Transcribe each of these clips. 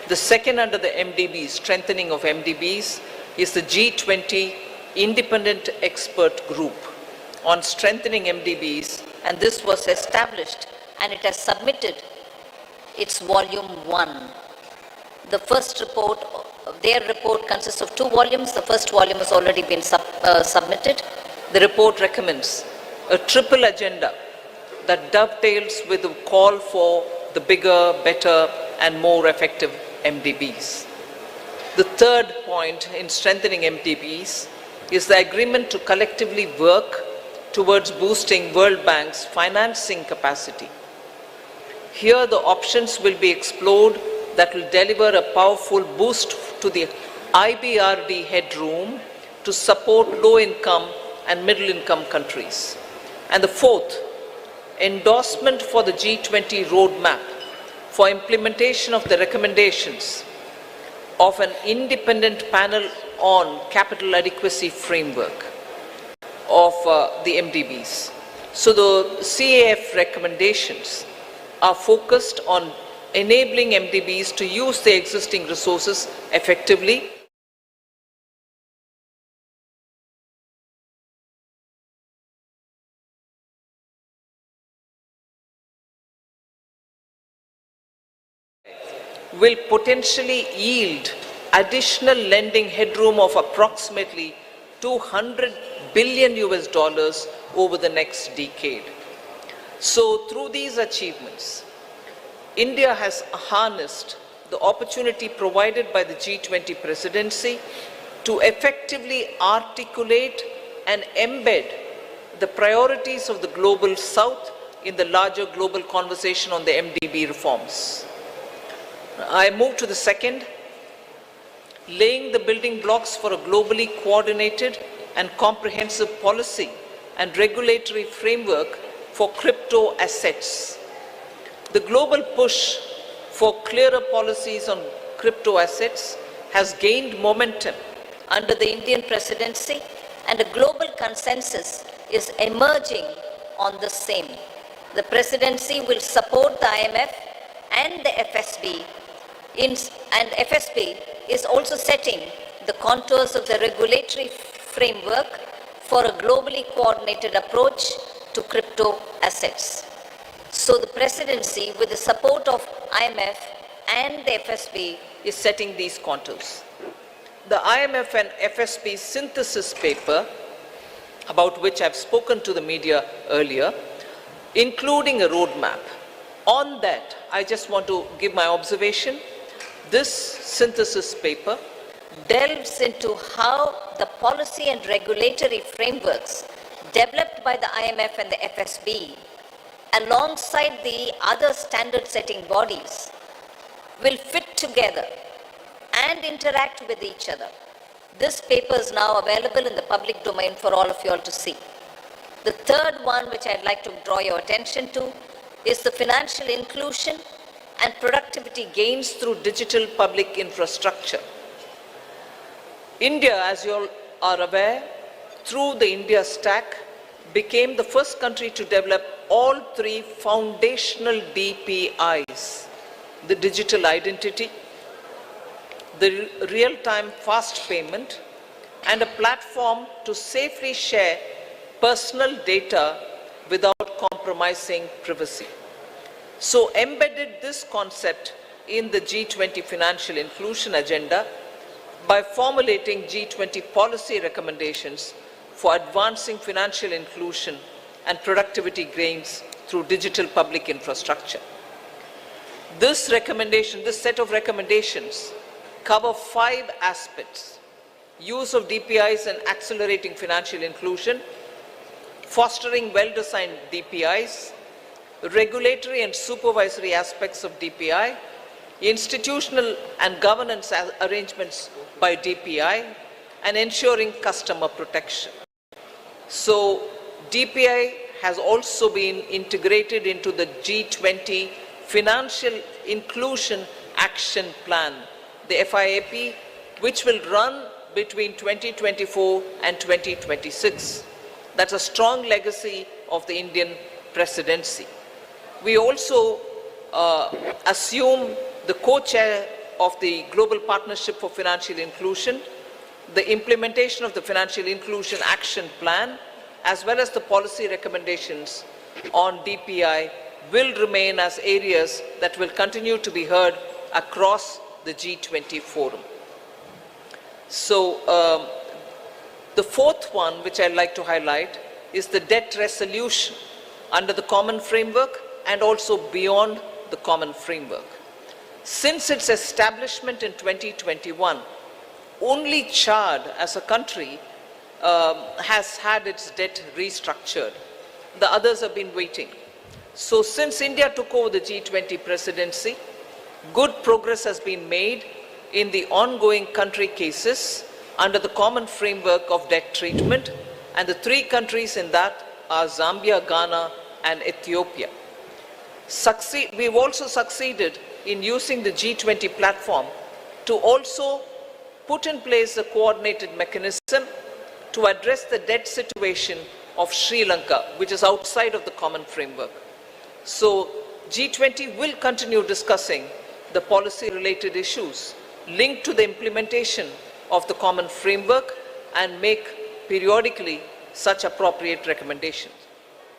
The second under the MDBs, strengthening of MDBs, is the G20 Independent Expert Group on strengthening MDBs, and this was established and it has submitted its volume 1. The first report, their report consists of 2 volumes. The first volume has already been submitted. The report recommends a triple agenda that dovetails with the call for the bigger, better, and more effective MDBs. The third point in strengthening MDBs is the agreement to collectively work towards boosting World Bank's financing capacity. Here, the options will be explored that will deliver a powerful boost to the IBRD headroom to support low-income and middle-income countries. And the fourth, endorsement for the G20 roadmap for implementation of the recommendations of an independent panel on capital adequacy framework of the MDBs. So the CAF recommendations are focused on enabling MDBs to use their existing resources effectively will potentially yield additional lending headroom of approximately $200 billion over the next decade. So through these achievements, India has harnessed the opportunity provided by the G20 presidency to effectively articulate and embed the priorities of the global South in the larger global conversation on the MDB reforms. I move to the second, laying the building blocks for a globally coordinated and comprehensive policy and regulatory framework for crypto assets. The global push for clearer policies on crypto assets has gained momentum under the Indian presidency, and a global consensus is emerging on the same. The presidency will support the IMF and the FSB, and FSB is also setting the contours of the regulatory framework for a globally coordinated approach to crypto assets. So the presidency, with the support of IMF and the FSB, is setting these contours. The IMF and FSB synthesis paper, about which I've spoken to the media earlier, including a roadmap. On that, I just want to give my observation. This synthesis paper delves into how the policy and regulatory frameworks developed by the IMF and the FSB, alongside the other standard-setting bodies, will fit together and interact with each other. This paper is now available in the public domain for all of you all to see. The third one, which I'd like to draw your attention to, is the financial inclusion and productivity gains through digital public infrastructure. India, as you all are aware, through the India Stack, became the first country to develop all 3 foundational DPIs: the digital identity, the real-time fast payment, and a platform to safely share personal data without compromising privacy. So embedded this concept in the G20 financial inclusion agenda by formulating G20 policy recommendations for advancing financial inclusion and productivity gains through digital public infrastructure. This set of recommendations cover 5 aspects: use of DPIs and accelerating financial inclusion, fostering well-designed DPIs, regulatory and supervisory aspects of DPI, institutional and governance arrangements by DPI, and ensuring customer protection. So DPI has also been integrated into the G20 Financial Inclusion Action Plan, the FIAP, which will run between 2024 and 2026. That's a strong legacy of the Indian presidency. We also assume the co-chair of the Global Partnership for Financial Inclusion, the implementation of the Financial Inclusion Action Plan, as well as the policy recommendations on DPI will remain as areas that will continue to be heard across the G20 forum. So the fourth one, which I'd like to highlight, is the debt resolution under the common framework and also beyond the common framework. Since its establishment in 2021, only Chad as a country has had its debt restructured. The others have been waiting. So since India took over the G20 presidency, good progress has been made in the ongoing country cases under the common framework of debt treatment, and the three countries in that are Zambia, Ghana, and Ethiopia. We've also succeeded in using the G20 platform to also put in place a coordinated mechanism to address the debt situation of Sri Lanka, which is outside of the common framework. So G20 will continue discussing the policy-related issues linked to the implementation of the common framework and make periodically such appropriate recommendations.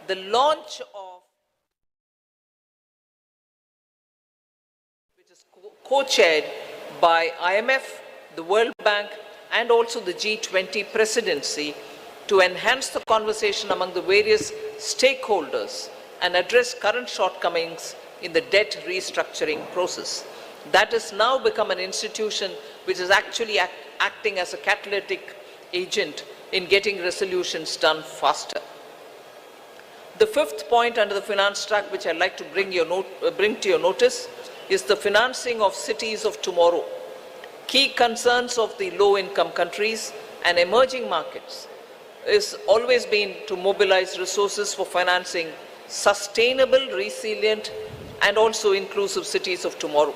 The launch of, which is co-chaired by IMF, the World Bank, and also the G20 presidency, to enhance the conversation among the various stakeholders and address current shortcomings in the debt restructuring process. That has now become an institution which is actually acting as a catalytic agent in getting resolutions done faster. The fifth point under the finance track, which I'd like to bring to your notice, is the financing of cities of tomorrow. Key concerns of the low-income countries and emerging markets is always been to mobilize resources for financing sustainable, resilient, and also inclusive cities of tomorrow.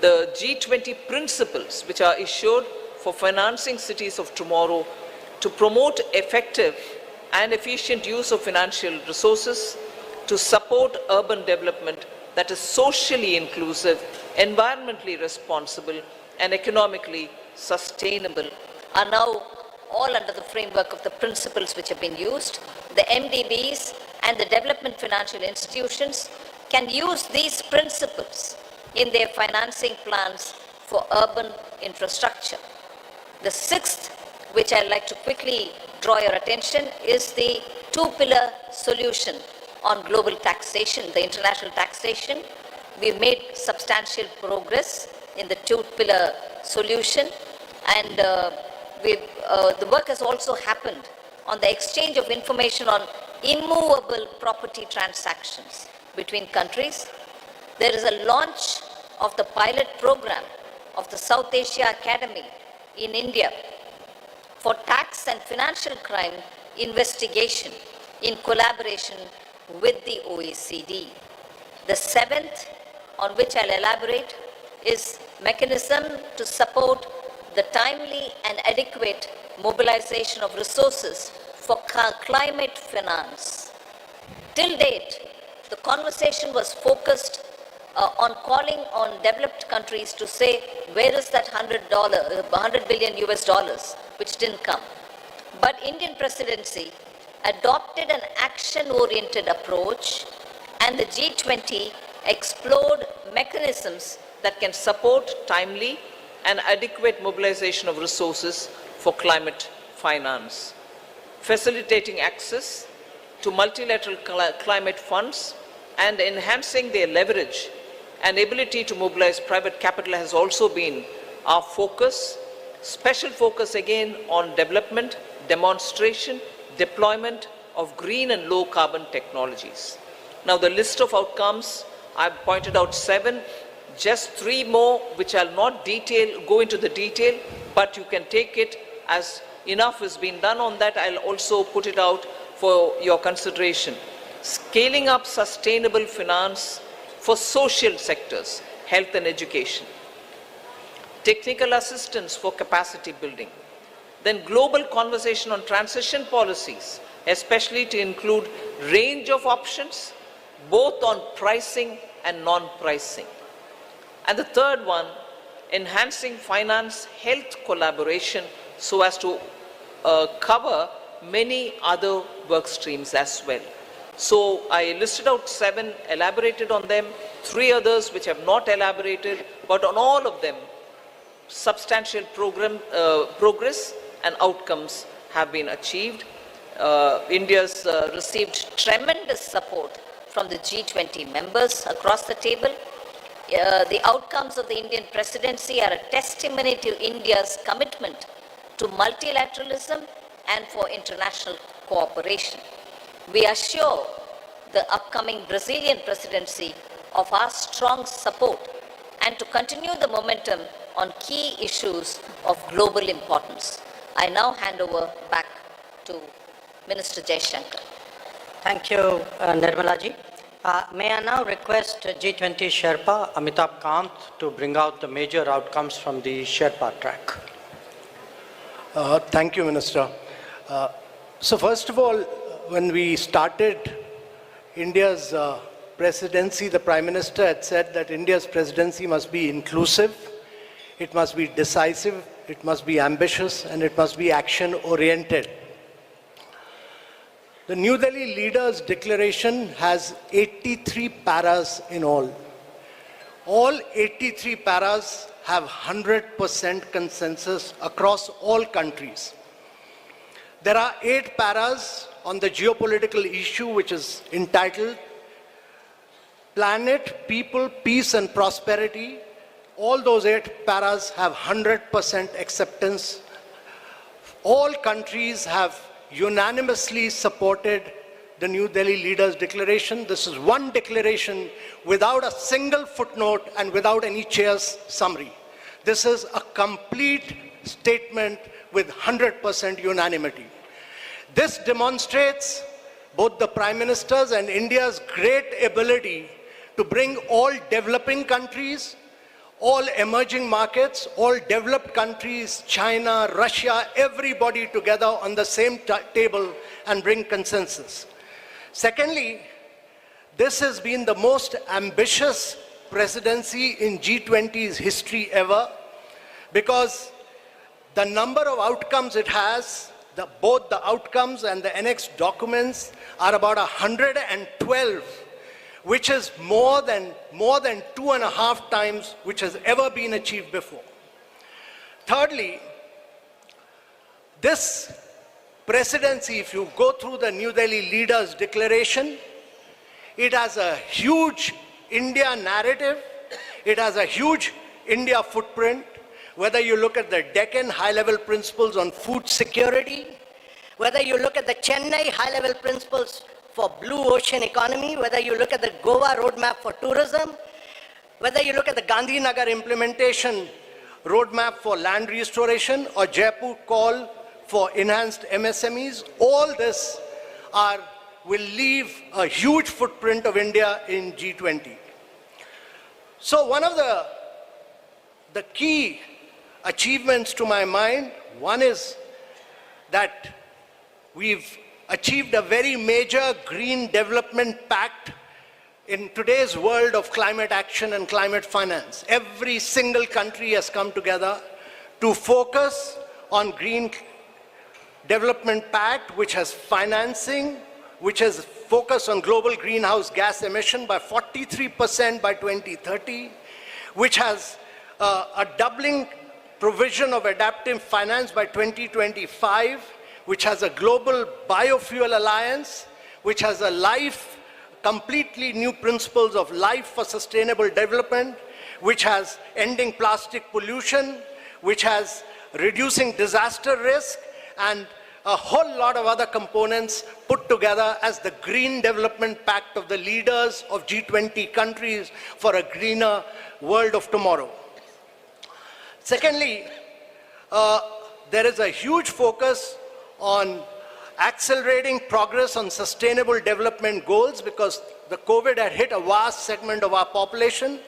The G20 principles, which are issued for financing cities of tomorrow to promote effective and efficient use of financial resources to support urban development that is socially inclusive, environmentally responsible, and economically sustainable, are now all under the framework of the principles which have been used. The MDBs and the development financial institutions can use these principles in their financing plans for urban infrastructure. The sixth, which I'd like to quickly draw your attention, is the two-pillar solution on global taxation, the international taxation. We've made substantial progress in the two-pillar solution, and the work has also happened on the exchange of information on immovable property transactions between countries. There is a launch of the pilot program of the South Asia Academy in India for tax and financial crime investigation in collaboration with the OECD. The seventh, on which I'll elaborate, is mechanism to support the timely and adequate mobilization of resources for climate finance. Till date, the conversation was focused on calling on developed countries to say, where is that $100 billion US dollars, which didn't come. But Indian presidency adopted an action-oriented approach, and the G20 explored mechanisms that can support timely and adequate mobilization of resources for climate finance, facilitating access to multilateral climate funds and enhancing their leverage and ability to mobilize private capital has also been our focus. Special focus again on development, demonstration, deployment of green and low carbon technologies. Now the list of outcomes, I've pointed out 7, just 3 more which I'll not go into the detail, but you can take it as enough has been done on that. I'll also put it out for your consideration. Scaling up sustainable finance for social sectors, health and education. Technical assistance for capacity building. Then global conversation on transition policies, especially to include range of options, both on pricing and non-pricing. And the third one enhancing finance health collaboration so as to cover many other work streams as well. So I listed out 7, elaborated on them, 3 others which have not elaborated, but on all of them, substantial progress and outcomes have been achieved. India's received Tremendous support from the G20 members across the table. The outcomes of the Indian presidency are a testimony to India's commitment to multilateralism and for international cooperation. We assure the upcoming Brazilian presidency of our strong support and to continue the momentum on key issues of global importance. I now hand over back to Minister Jaishankar. Thank you, Nirmala ji. May I now request G20 Sherpa Amitabh Kant to bring out the major outcomes from the Sherpa track. Thank you, Minister. So first of all, when we started India's presidency, the Prime Minister had said that India's presidency must be inclusive, it must be decisive, it must be ambitious, and it must be action-oriented. The New Delhi Leaders' Declaration has 83 paras in all. All 83 paras have 100% consensus across all countries. There are 8 paras on the geopolitical issue, which is entitled Planet, People, Peace and Prosperity. All those 8 paras have 100% acceptance. All countries have unanimously supported the New Delhi Leaders' Declaration. This is one declaration without a single footnote and without any chair's summary. This is a complete statement with 100% unanimity. This demonstrates both the Prime Minister's and India's great ability to bring all developing countries, all emerging markets, all developed countries, China, Russia, everybody together on the same table and bring consensus. Secondly, this has been the most ambitious presidency in G20's history ever, because the number of outcomes it has, both the outcomes and the annexed documents, are about 112, which is more than 2.5 times which has ever been achieved before. Thirdly, this presidency, if you go through the New Delhi Leaders' Declaration, it has a huge India narrative, it has a huge India footprint, whether you look at the Deccan high-level principles on food security, whether you look at the Chennai high-level principles for blue ocean economy, whether you look at the Goa roadmap for tourism, whether you look at the Gandhinagar implementation roadmap for land restoration or Jaipur call for enhanced MSMEs, all this will leave a huge footprint of India in G20. So one of the key achievements to my mind, one is that we've achieved a very major green development pact in today's world of climate action and climate finance. Every single country has come together to focus on green development pact, which has financing, which has focused on global greenhouse gas emission by 43% by 2030, which has a doubling provision of adaptive finance by 2025, which has a global biofuel alliance, which has completely new principles of life for sustainable development, which has ending plastic pollution, which has reducing disaster risk, and a whole lot of other components put together as the Green Development Pact of the leaders of G20 countries for a greener world of tomorrow. Secondly, there is a huge focus on accelerating progress on sustainable development goals, because the COVID had hit a vast segment of our population.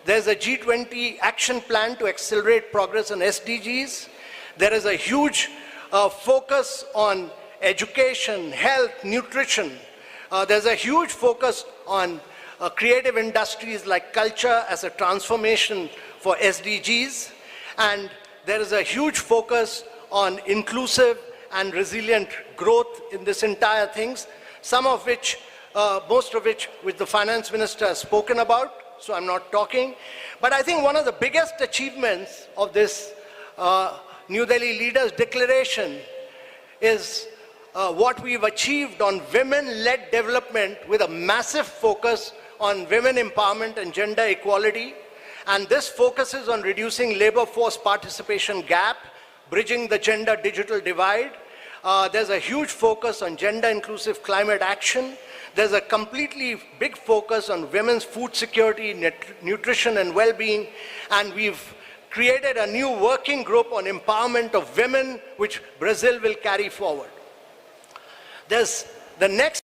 There's a G20 action plan to accelerate progress on SDGs. There is a huge focus on education, health, nutrition. There's a huge focus on creative industries like culture as a transformation for SDGs, and there is a huge focus on inclusive and resilient growth in this entire things, some of which, most of which the finance minister has spoken about, so I'm not talking. But I think one of the biggest achievements of this New Delhi Leaders Declaration is what we've achieved on women-led development with a massive focus on women empowerment and gender equality. And this focuses on reducing labor force participation gap, bridging the gender digital divide. There's a huge focus on gender inclusive climate action. There's a completely big focus on women's food security, nutrition and well-being. And we've created a new working group on empowerment of women, which Brazil will carry forward. There's the next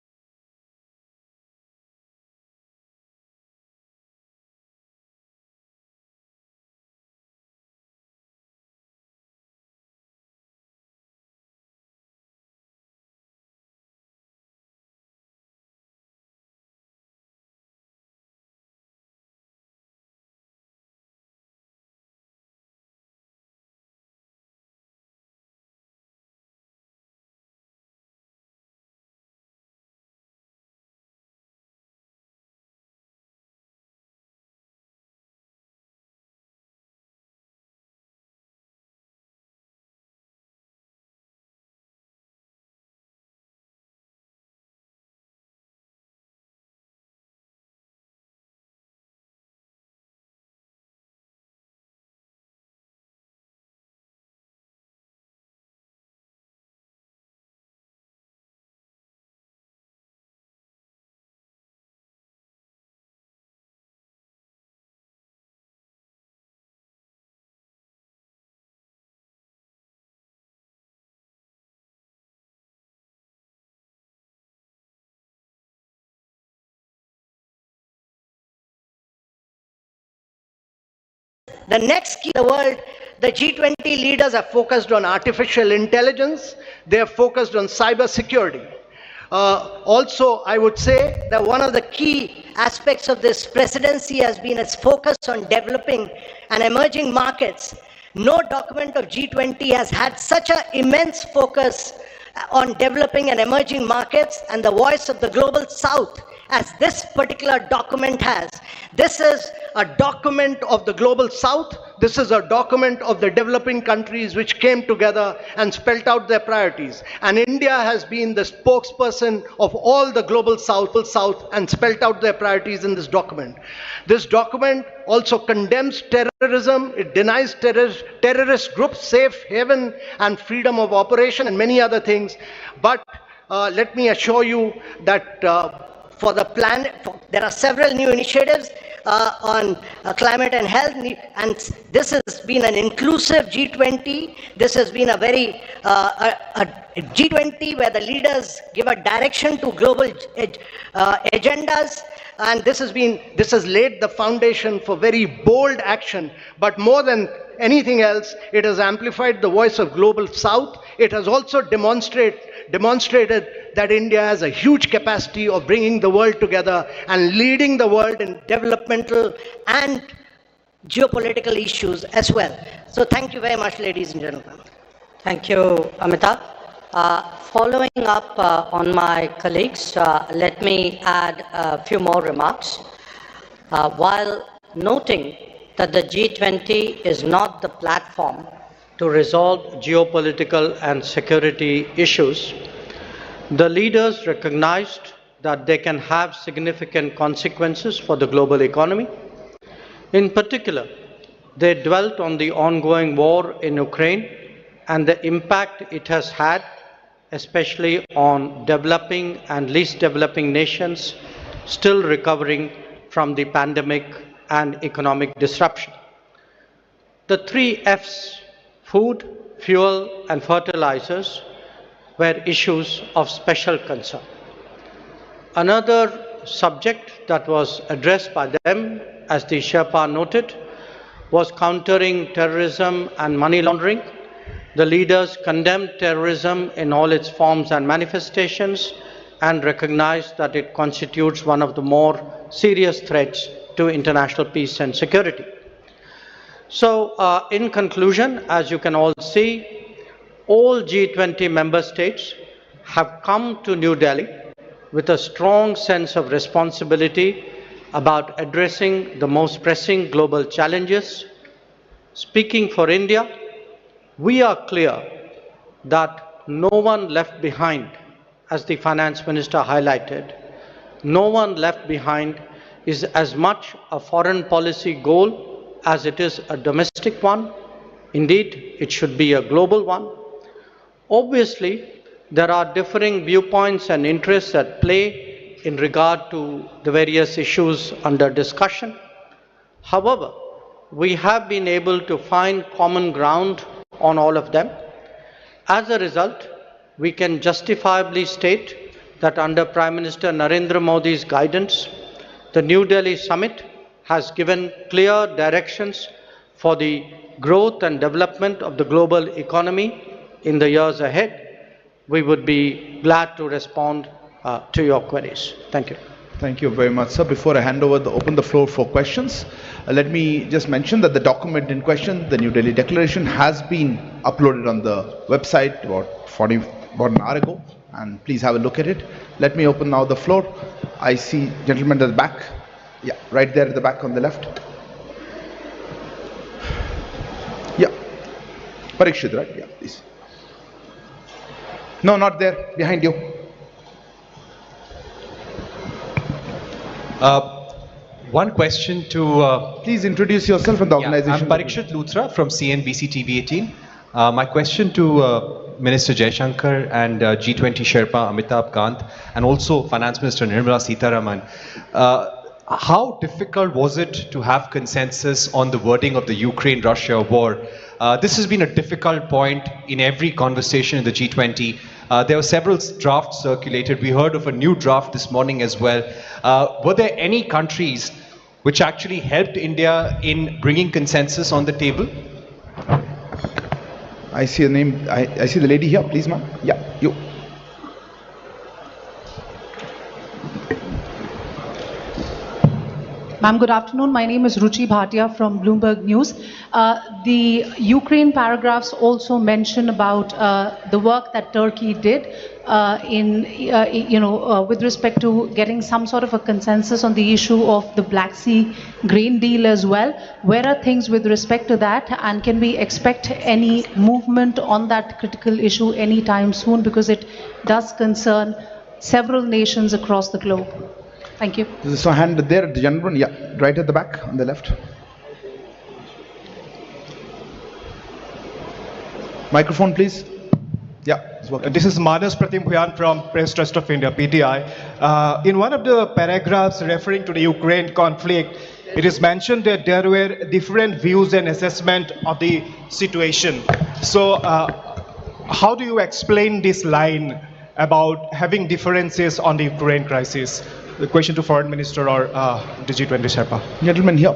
key in the world, the G20 leaders are focused on artificial intelligence. They are focused on cyber security. Also, I would say that one of the key aspects of this presidency has been its focus on developing and emerging markets. No document of G20 has had such an immense focus on developing and emerging markets and the voice of the global south as this particular document has. This is a document of the global south. This is a document of the developing countries which came together and spelled out their priorities. And India has been the spokesperson of all the global south and spelled out their priorities in this document. This document also condemns terrorism. It denies terrorist groups safe haven and freedom of operation and many other things. But let me assure you that for the planet, there are several new initiatives on climate and health, and this has been an inclusive G20. This has been a very a G20 where the leaders give a direction to global agendas, and this has laid the foundation for very bold action. But more than anything else, it has amplified the voice of global south. It has also demonstrated that India has a huge capacity of bringing the world together and leading the world in developmental and geopolitical issues as well. So thank you very much, ladies and gentlemen. Thank you, Amitabh. Following up on my colleagues, let me add a few more remarks. While noting that the G20 is not the platform to resolve geopolitical and security issues, the leaders recognized that they can have significant consequences for the global economy. In particular, they dwelt on the ongoing war in Ukraine and the impact it has had, especially on developing and least developing nations still recovering from the pandemic and economic disruption. The 3 F's, food, fuel, and fertilizers, were issues of special concern. Another subject that was addressed by them, as the Sherpa noted, was countering terrorism and money laundering. The leaders condemned terrorism in all its forms and manifestations and recognized that it constitutes one of the more serious threats to international peace and security. So, in conclusion, as you can all see, all G20 member states have come to New Delhi with a strong sense of responsibility about addressing the most pressing global challenges. Speaking for India, we are clear that no one left behind, as the finance minister highlighted. No one left behind is as much a foreign policy goal as it is a domestic one. Indeed, it should be a global one. Obviously, there are differing viewpoints and interests at play in regard to the various issues under discussion. However, we have been able to find common ground on all of them. As a result, we can justifiably state that under Prime Minister Narendra Modi's guidance, the New Delhi summit has given clear directions for the growth and development of the global economy in the years ahead. We would be glad to respond to your queries. Thank you. Thank you very much, sir. Before I open the floor for questions, let me just mention that the document in question, the New Delhi Declaration, has been uploaded on the website about an hour ago, and please have a look at it. Let me open now the floor. I see gentlemen at the back. Yeah, right there at the back on the left. Yeah. Parikshit, right? Yeah, please. No, not there. Behind you. One question to... Please introduce yourself and the organization. I'm Parikshit Luthra from CNBC TV 18. My question to Minister Jaishankar and G20 Sherpa Amitabh Kant and also Finance Minister Nirmala Sitharaman. How difficult was it to have consensus on the wording of the Ukraine-Russia war? This has been a difficult point in every conversation in the G20. There were several drafts circulated. We heard of a new draft this morning as well. Were there any countries which actually helped India in bringing consensus on the table? I see a name. I see the lady here. Please, ma'am. Yeah, you. Ma'am, good afternoon. My name is Ruchi Bhatia from Bloomberg News. The Ukraine paragraphs also mention about the work that Turkey did with respect to getting some sort of a consensus on the issue of the Black Sea grain deal as well. Where are things with respect to that, and can we expect any movement on that critical issue anytime soon, because it does concern several nations across the globe? Thank you. There's a hand there, the gentleman, yeah, right at the back on the left. Microphone, please. Yeah, it's working. This is Manas Pratim Bhuyan from Press Trust of India, PTI. In one of the paragraphs referring to the Ukraine conflict, it is mentioned that there were different views and assessment of the situation. So, how do you explain this line about having differences on the Ukraine crisis? The question to Foreign Minister or the G20 Sherpa. Gentleman here.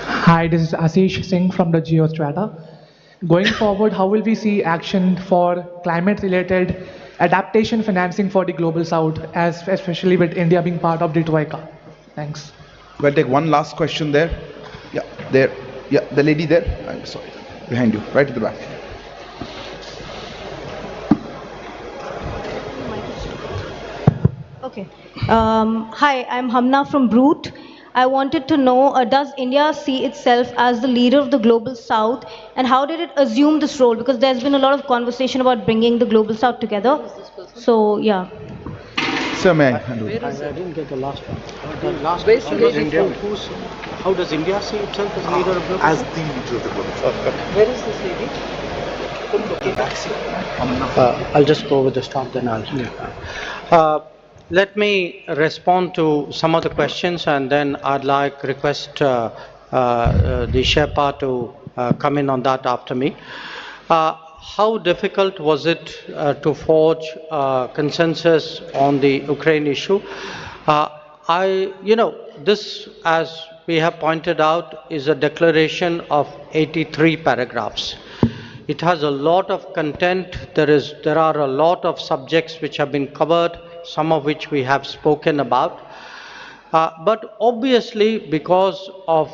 Hi, this is Ashish Singh from the Geostrata. Going forward, how will we see action for climate-related adaptation financing for the Global South, especially with India being part of the Troika? Thanks. We'll take one last question there. Yeah, there. Yeah, the lady there. I'm sorry. Behind you, right at the back. Okay. Hi, I'm Hamna from Brute. I wanted to know, does India see itself as the leader of the Global South, and how did it assume this role? Because there's been a lot of conversation about bringing the Global South together. So, yeah. Sir, may I handle it? I didn't get the last one. The last one. How does India see itself as leader of the Global South? As the leader of the Global South. Where is this lady? I'll just go with the stop, then I'll... Let me respond to some of the questions, and then I'd request the Sherpa to come in on that after me. How difficult was it to forge consensus on the Ukraine issue? This, as we have pointed out, is a declaration of 83 paragraphs. It has a lot of content. There are a lot of subjects which have been covered, some of which we have spoken about. But obviously, because of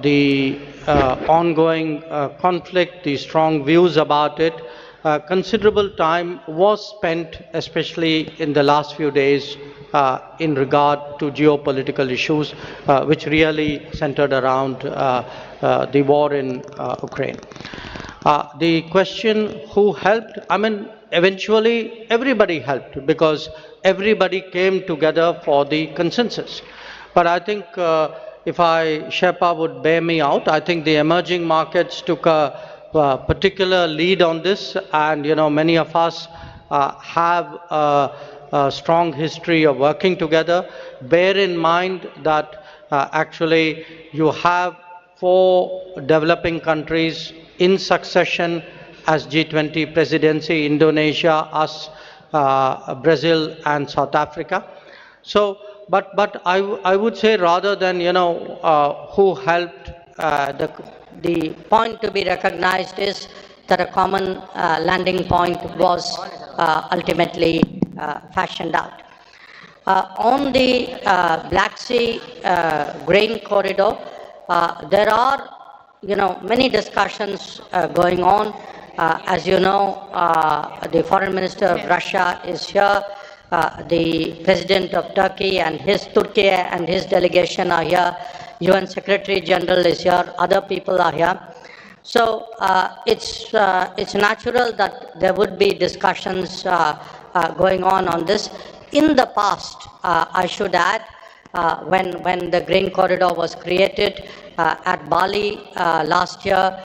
the ongoing conflict, the strong views about it, considerable time was spent, especially in the last few days, in regard to geopolitical issues, which really centered around the war in Ukraine. The question who helped, I mean, eventually everybody helped because everybody came together for the consensus. But I think if Sherpa would bear me out, I think the emerging markets took a particular lead on this, and many of us have a strong history of working together. Bear in mind that actually you have 4 developing countries in succession as G20 presidency: Indonesia, us, Brazil, and South Africa. So, but I would say, rather than who helped, the point to be recognized is that a common landing point was ultimately fashioned out. On the Black Sea grain corridor, there are many discussions going on. As you know, the foreign minister of Russia is here. The president of Turkey and his delegation are here. UN Secretary General is here. Other people are here. So it's natural that there would be discussions going on this. In the past, I should add, when the grain corridor was created at Bali last year,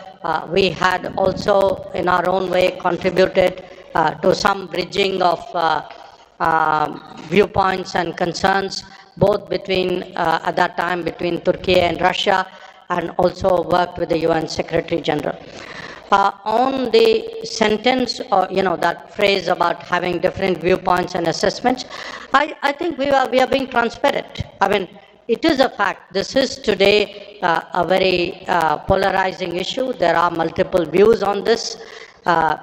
we had also in our own way contributed to some bridging of viewpoints and concerns, both between at that time between Turkey and Russia, and also worked with the UN Secretary General. On the sentence, or that phrase about having different viewpoints and assessments, I think we are being transparent. I mean, it is a fact. This is today a very polarizing issue. There are multiple views on this. There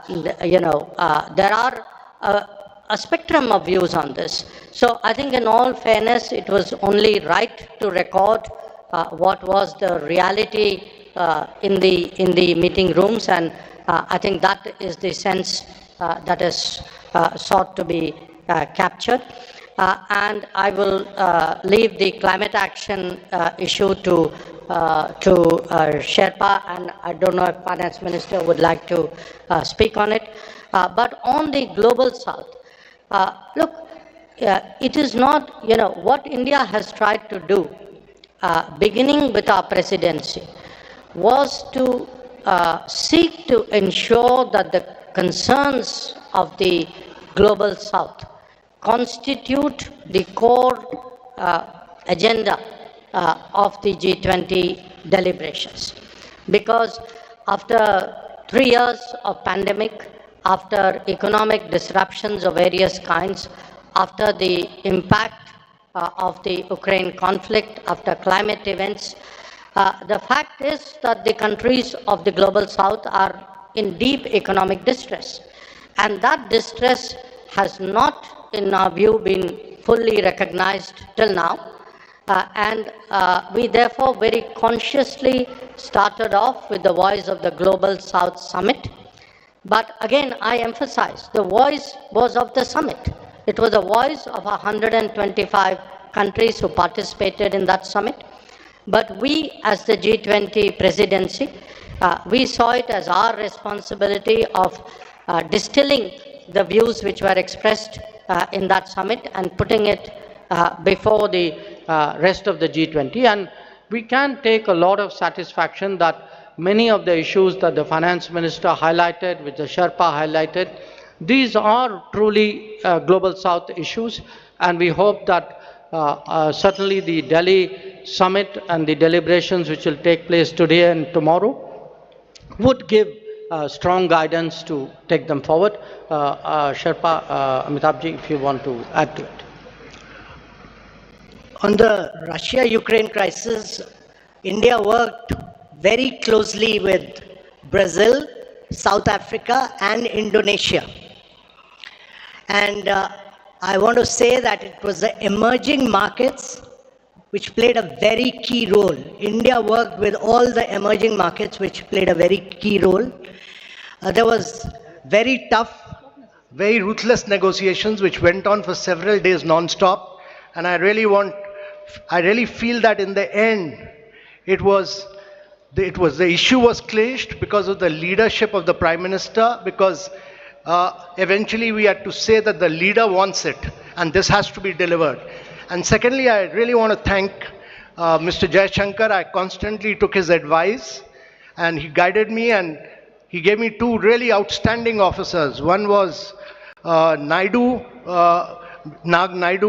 are a spectrum of views on this. So I think, in all fairness, it was only right to record what was the reality in the meeting rooms, and I think that is the sense that is sought to be captured. And I will leave the climate action issue to Sherpa, and I don't know if Finance Minister would like to speak on it. But on the global south, look, it is not, what India has tried to do, beginning with our presidency, was to seek to ensure that the concerns of the global south constitute the core agenda of the G20 deliberations. Because after 3 years of pandemic, after economic disruptions of various kinds, after the impact of the Ukraine conflict, after climate events, the fact is that the countries of the global south are in deep economic distress. And that distress has not, in our view, been fully recognized till now. And we therefore very consciously started off with the Voice of the Global South Summit. But again, I emphasize, the voice was of the summit. It was a voice of 125 countries who participated in that summit. But we, as the G20 presidency, we saw it as our responsibility of distilling the views which were expressed in that summit and putting it before the rest of the G20. And we can take a lot of satisfaction that many of the issues that the finance minister highlighted, which the Sherpa highlighted, these are truly global south issues, and we hope that certainly the Delhi summit and the deliberations which will take place today and tomorrow would give strong guidance to take them forward. Sherpa, Amitabhji, if you want to add to it. On the Russia-Ukraine crisis, India worked very closely with Brazil, South Africa, and Indonesia. And I want to say that it was the emerging markets which played a very key role. India worked with all the emerging markets, which played a very key role. There was very tough, very ruthless negotiations which went on for several days non-stop, and I really feel that in the end the issue was clinched because of the leadership of the Prime Minister, because eventually we had to say that the leader wants it and this has to be delivered. And secondly, I really want to thank Mr. Jaishankar. I constantly took his advice and he guided me, and he gave me two really outstanding officers. One was Nag Naidu,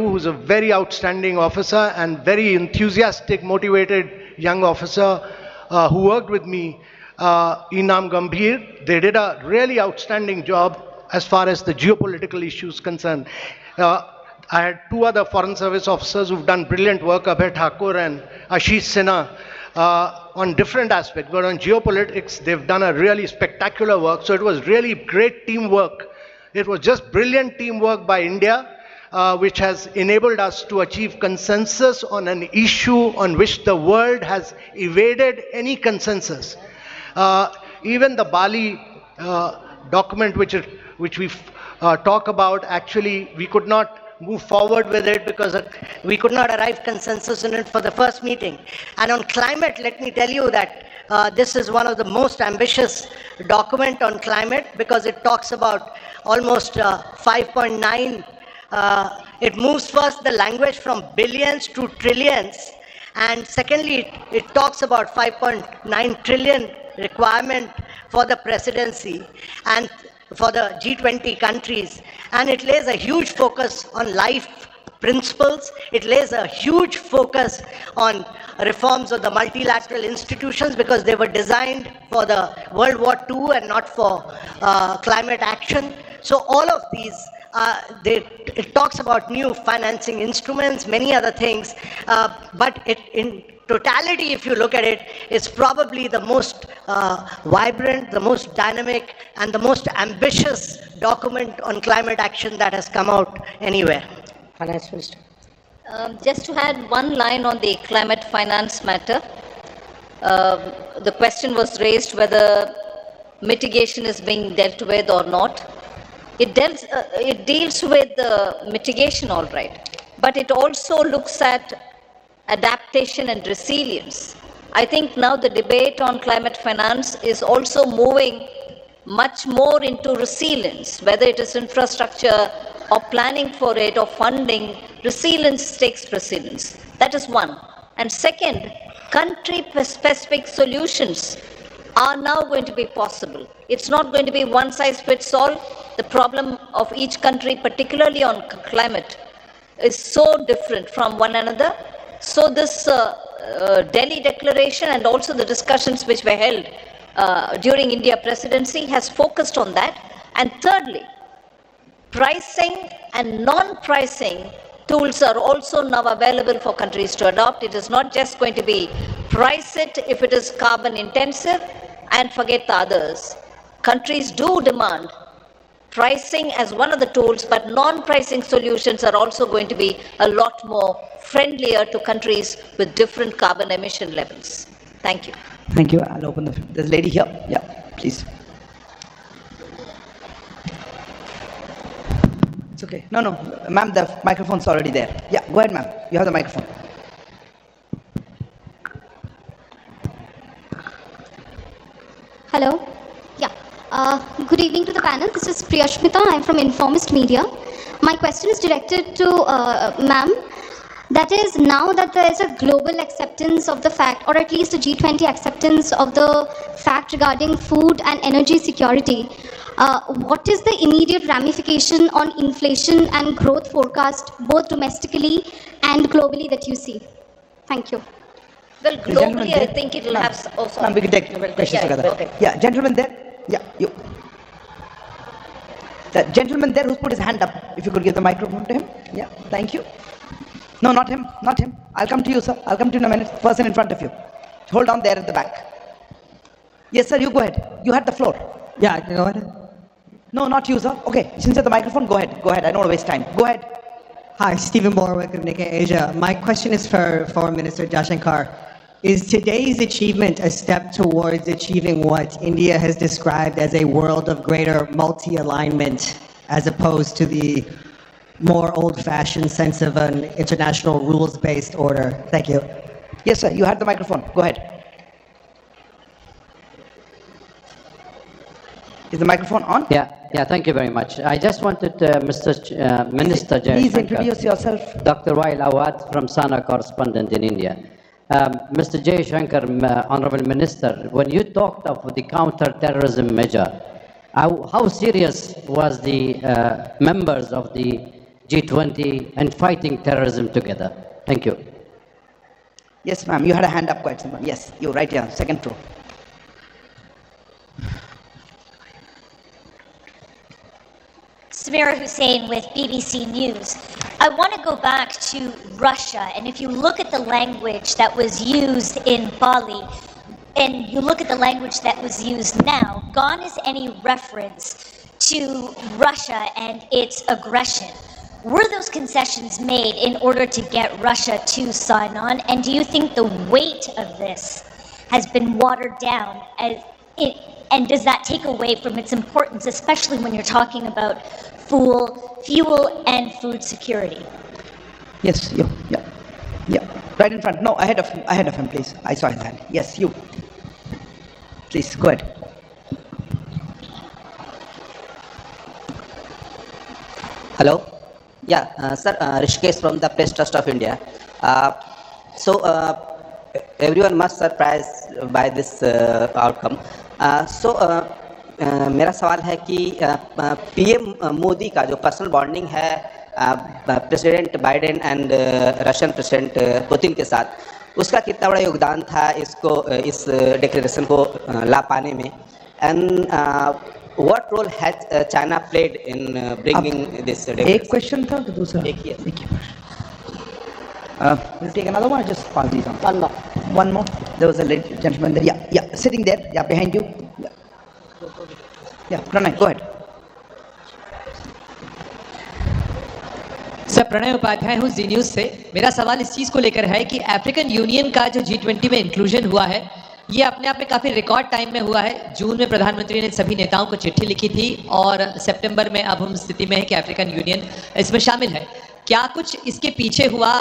who's a very outstanding officer and very enthusiastic, motivated young officer who worked with me, Inam Gambhir. They did a really outstanding job as far as the geopolitical issues concerned. I had two other Foreign Service officers who've done brilliant work, Abhay Thakur and Ashish Sinha, on different aspects, but on geopolitics, they've done a really spectacular work. So it was really great teamwork. It was just brilliant teamwork by India, which has enabled us to achieve consensus on an issue on which the world has evaded any consensus. Even the Bali document, which we talk about, actually, we could not move forward with it because we could not arrive consensus in it for the first meeting. And on climate, let me tell you that this is one of the most ambitious document on climate, because it talks about almost 5.9. It moves first the language from billions to trillions, and secondly, it talks about 5.9 trillion requirement for the presidency and for the G20 countries, and it lays a huge focus on life principles. It lays a huge focus on reforms of the multilateral institutions, because they were designed for the World War II and not for climate action. So all of these, it talks about new financing instruments, many other things, but in totality, if you look at it, it's probably the most vibrant, the most dynamic, and the most ambitious document on climate action that has come out anywhere. Finance Minister. Just to add one line on the climate finance matter, the question was raised whether mitigation is being dealt with or not. It deals with the mitigation, all right, but it also looks at adaptation and resilience. I think now the debate on climate finance is also moving much more into resilience, whether it is infrastructure or planning for it or funding. Resilience takes precedence. That is one. And second, country-specific solutions are now going to be possible. It's not going to be one size fits all. The problem of each country, particularly on climate, is so different from one another. So this Delhi Declaration and also the discussions which were held during India Presidency has focused on that. And thirdly, pricing and non-pricing tools are also now available for countries to adopt. It is not just going to be price it if it is carbon intensive and forget the others. Countries do demand pricing as one of the tools, but non-pricing solutions are also going to be a lot more friendlier to countries with different carbon emission levels. Thank you. Thank you. I'll open there's a lady here. Yeah, please. It's okay. No, ma'am, the microphone's already there. Yeah, go ahead, ma'am. You have the microphone. Hello. Yeah. Good evening to the panel. This is Priyashmita. I'm from Informist Media. My question is directed to ma'am. That is, now that there is a global acceptance of the fact, or at least a G20 acceptance of the fact regarding food and energy security, what is the immediate ramification on inflation and growth forecast, both domestically and globally, that you see? Thank you. Well, globally, I think it will have... Oh, sorry. We can take questions together. Okay. Yeah, gentleman there. Yeah, you. The gentleman there who's put his hand up, if you could give the microphone to him. Yeah, thank you. No, not him, not him. I'll come to you, sir. I'll come to you in a minute. Person in front of you. Hold on there at the back. Yes, sir, you go ahead. You had the floor. Yeah, I can go ahead. No, not you, sir. Okay, since you have the microphone, go ahead. Go ahead. I don't want to waste time. Go ahead. Hi, Stephen Borwick of Nikkei Asia. My question is for Foreign Minister Jaishankar. Is today's achievement a step towards achieving what India has described as a world of greater multi-alignment, as opposed to the more old-fashioned sense of an international rules-based order? Thank you. Yes, sir, you had the microphone. Go ahead. Is the microphone on? Yeah, thank you very much. I just wanted Minister Please Jaishankar, introduce yourself. Dr. Wail Awad from Sana, correspondent in India. Mr. Jaishankar, Honorable Minister, when you talked of the counter-terrorism measure, how serious was the members of the G20 and fighting terrorism together? Thank you. Yes, ma'am, you had a hand up quite soon. Yes, you're right here, second row. Samira Hussain with BBC News. I want to go back to Russia, and if you look at the language that was used in Bali, and you look at the language that was used now, gone is any reference to Russia and its aggression. Were those concessions made in order to get Russia to sign on? And do you think the weight of this has been watered down? And does that take away from its importance, especially when you're talking about fuel and food security? Yes, you. Yeah. Right in front. No, ahead of him, please. I saw his hand. Yes, you. Please, go ahead. Hello. Yeah, sir, Rishikesh from the Press Trust of India. Everyone must surprised by this outcome. मेरा सवाल है कि PM Modi का जो personal bonding है president Biden and Russian president Putin के साथ, उसका कितना बड़ा योगदान था इस डिक्लेरेशन को ला पाने में, and what role has China played in bringing this declaration? एक क्वेश्चन था तो दूसरा देखिए we'll take another one or just pass these on? One more. There was a gentleman there. Yeah, sitting there. Yeah, behind you. Yeah, Pranay, go ahead. Sir, Pranay Upadhyay हूँ Zee news से। मेरा सवाल इस चीज़ को लेकर है कि अफ्रीकन यूनियन का जो G20 में इंक्लूजन हुआ है, ये अपने आप में काफ़ी रिकॉर्ड टाइम में हुआ है। जून में प्रधानमंत्री ने सभी नेताओं को चिट्ठी लिखी थी और सितंबर में अब हम स्थिति में है कि अफ्रीकन यूनियन इसमें शामिल है। क्या कुछ इसके पीछे हुआ?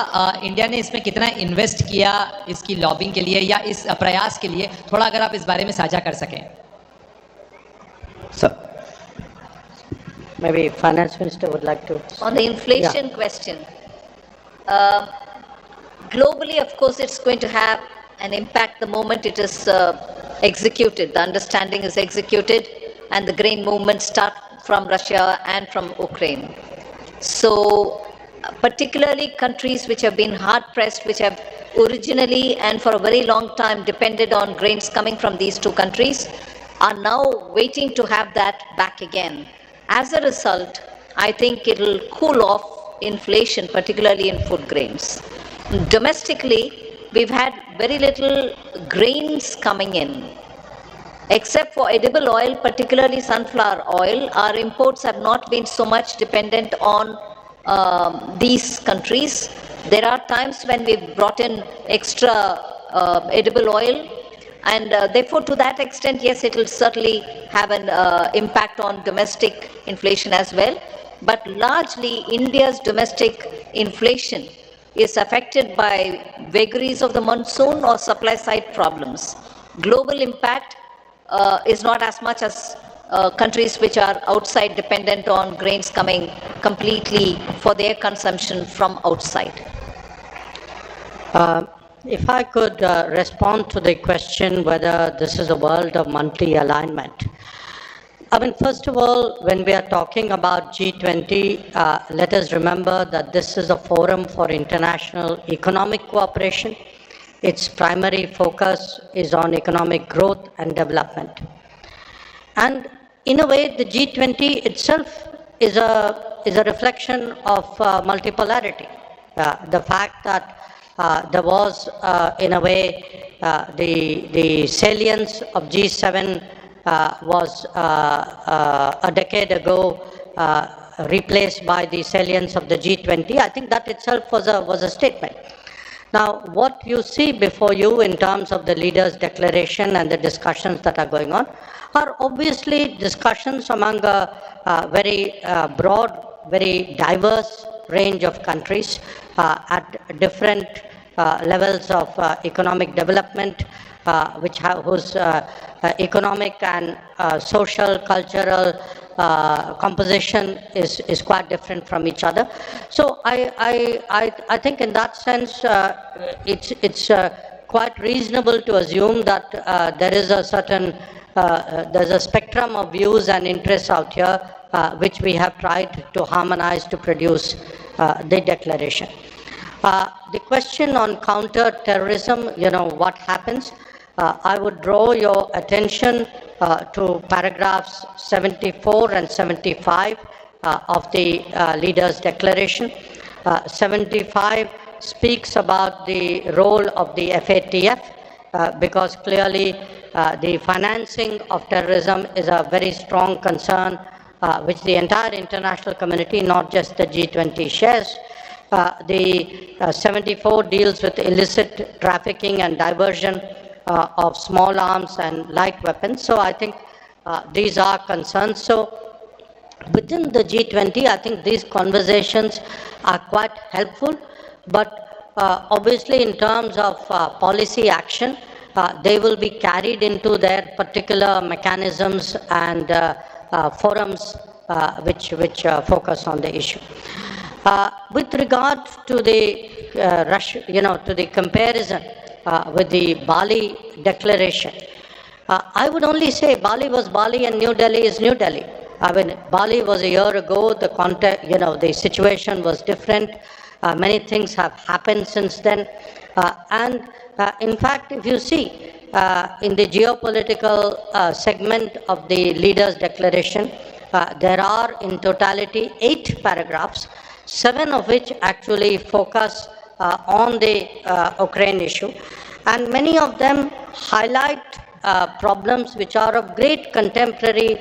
इंडिया ने इसमें कितना इन्वेस्ट किया इसकी लॉबिंग के लिए या इस प्रयास के लिए? थोड़ा अगर आप इस बारे में साझा कर सकें। Sir, maybe Finance Minister would like to. On the inflation question, globally, of course, it's going to have an impact the moment it is executed. The understanding is executed and the grain movements start from Russia and from Ukraine. So, particularly countries which have been hard pressed, which have originally and for a very long time depended on grains coming from these two countries, are now waiting to have that back again. As a result, I think it will cool off inflation, particularly in food grains. Domestically, we've had very little grains coming in. Except for edible oil, particularly sunflower oil, our imports have not been so much dependent on these countries. There are times when we've brought in extra edible oil, and therefore to that extent, yes, it will certainly have an impact on domestic inflation as well. But largely, India's domestic inflation is affected by vagaries of the monsoon or supply side problems. Global impact is not as much as countries which are outside dependent on grains coming completely for their consumption from outside. If I could respond to the question whether this is a world of multi-alignment. I mean, first of all, when we are talking about G20, let us remember that this is a forum for international economic cooperation. Its primary focus is on economic growth and development. And in a way, the G20 itself is a reflection of multipolarity. The fact that there was, in a way, the salience of G7 was a decade ago replaced by the salience of the G20. I think that itself was a statement. Now, what you see before you in terms of the leaders' declaration and the discussions that are going on are obviously discussions among a very broad, very diverse range of countries at different levels of economic development, whose economic and social, cultural composition is quite different from each other. So I think in that sense it's quite reasonable to assume that there is a certain there's a spectrum of views and interests out here which we have tried to harmonize to produce the declaration. The question on counter-terrorism, what happens? I would draw your attention to paragraphs 74 and 75 of the Leaders' Declaration. 75 speaks about the role of the FATF because clearly the financing of terrorism is a very strong concern which the entire international community, not just the G20, shares. The 74 deals with illicit trafficking and diversion of small arms and light weapons. So I think these are concerns. So within the G20, I think these conversations are quite helpful, but obviously in terms of policy action, they will be carried into their particular mechanisms and forums which focus on the issue. With regard to the to the comparison with the Bali Declaration, I would only say Bali was Bali and New Delhi is New Delhi. I mean, Bali was a year ago. The context, the situation was different. Many things have happened since then, and in fact, if you see in the geopolitical segment of the Leaders' Declaration, there are in totality 8 paragraphs, 7 of which actually focus on the Ukraine issue, and many of them highlight problems which are of great contemporary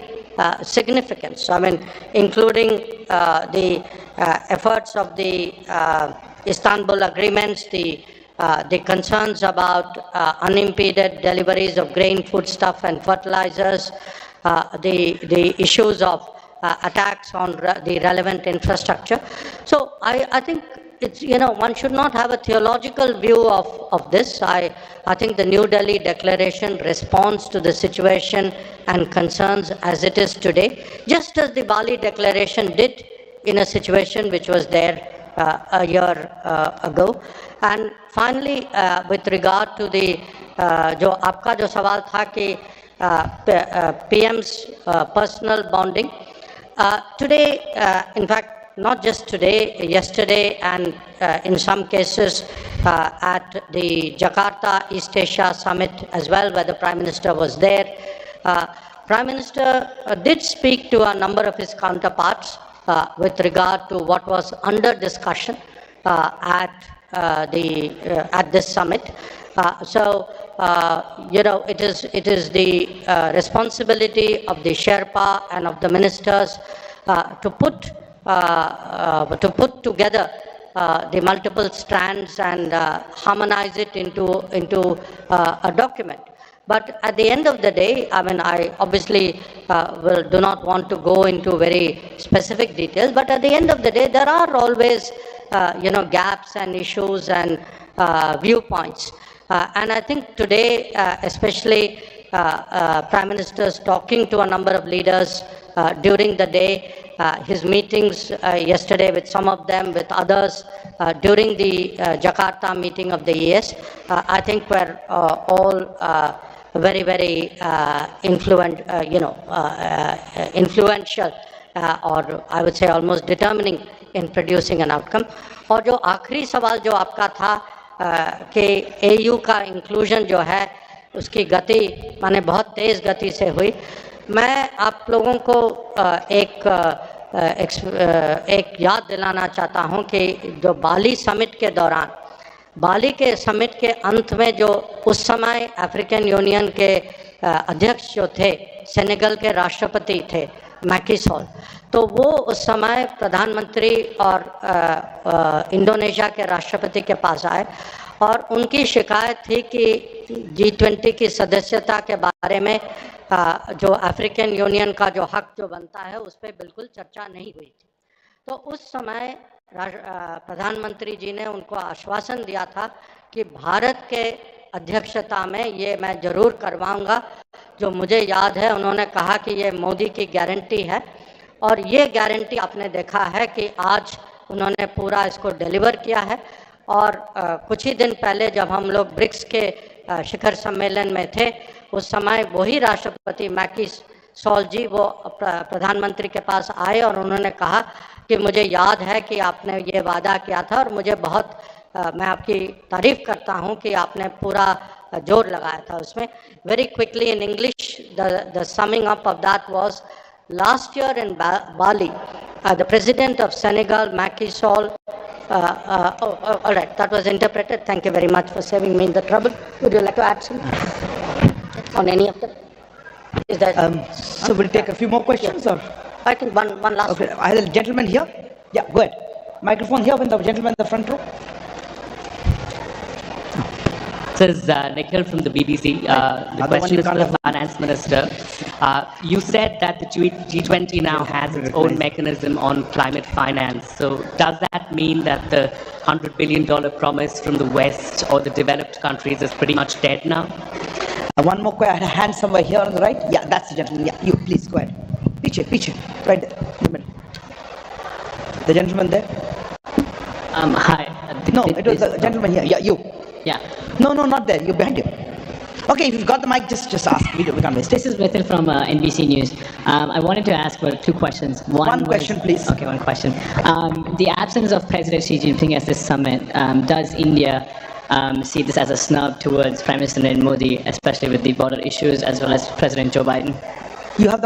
significance. I mean, including the efforts of the Istanbul agreements, the concerns about unimpeded deliveries of grain, foodstuff, and fertilizers, the issues of attacks on the relevant infrastructure. So I think it's, one should not have a theological view of this. I think the New Delhi Declaration responds to the situation and concerns as it is today, just as the Bali Declaration did in a situation which was there a year ago. And finally, with regard to the जो आपका जो सवाल था कि PM's personal bonding, today, in fact, not just today, yesterday, and in some cases at the Jakarta East Asia Summit as well, where the Prime Minister was there, Prime Minister did speak to a number of his counterparts with regard to what was under discussion at this summit. So it is the responsibility of the Sherpa and of the ministers to put together the multiple strands and harmonize it into a document. But at the end of the day, I mean, I obviously do not want to go into very specific details, but at the end of the day, there are always gaps and issues and viewpoints. And I think today, especially Prime Minister's talking to a number of leaders during the day, his meetings yesterday with some of them, with others during the Jakarta meeting of the ES, I think were all very, very influential, or I would say almost determining in producing an outcome. और जो आखिरी सवाल जो आपका था कि AU का inclusion जो है उसकी गति माने बहुत तेज़ गति से हुई, मैं आप लोगों को एक याद दिलाना चाहता हूं कि जो बाली समिट के दौरान, बाली के समिट के अंत में जो उस समय अफ्रीकन यूनियन के अध्यक्ष जो थे, सेनेगल के राष्ट्रपति थे, मैकीसॉल, तो वो उस समय प्रधानमंत्री और इंडोनेशिया के राष्ट्रपति के पास आए और उनकी शिकायत थी कि G20 की सदस्यता के बारे में जो अफ्रीकन यूनियन का जो हक जो बनता है उस पर बिल्कुल चर्चा नहीं हुई थी। तो उस समय प्रधानमंत्री जी ने उनको आश्वासन दिया था कि भारत के अध्यक्षता में ये मैं ज़रूर करवाऊंगा। जो मुझे याद है उन्होंने कहा कि ये मोदी की गारंटी है और ये गारंटी आपने देखा है कि आज उन्होंने पूरा इसको डिलीवर किया है। और कुछ ही दिन पहले जब हम लोग ब्रिक्स के शिखर सम्मेलन में थे उस समय वही राष्ट्रपति मैकीसॉल जी वो प्रधानमंत्री के पास आए और उन्होंने कहा कि मुझे याद है कि आपने ये वादा किया था और मुझे बहुत मैं आपकी तारीफ करता हूँ कि आपने पूरा जोर लगाया था उसमें। Very quickly in English the summing up of that was last year in Bali the president of Senegal Macky Sall all right, that was interpreted. Thank you very much for saving me in the trouble. Would you like to add something on any of them? Is that so we'll take a few more questions, or I think one last. Okay, I have a gentleman here. Yeah, go ahead. Microphone here with the gentleman in the front row. This is Nikhil from the BBC. The question is for the Finance Minister. You said that the G20 now has its own mechanism on climate finance. So does that mean that the $100 billion promise from the West or the developed countries is pretty much dead now? One more question. I had a hand somewhere here on the right. Yeah, that's the gentleman. Yeah, you please go ahead. Piche, right there. In the middle. The gentleman there. Hi. No, it was the gentleman here. Yeah, you. Yeah. No, not there. You're behind him. Okay, if you've got the mic, just ask. We can't waste. This is Mithil from NBC News. I wanted to ask two questions. One question, please. Okay, one question. The absence of President Xi Jinping at this summit, does India see this as a snub towards Prime Minister Narendra Modi, especially with the border issues, as well as President Joe Biden? You have the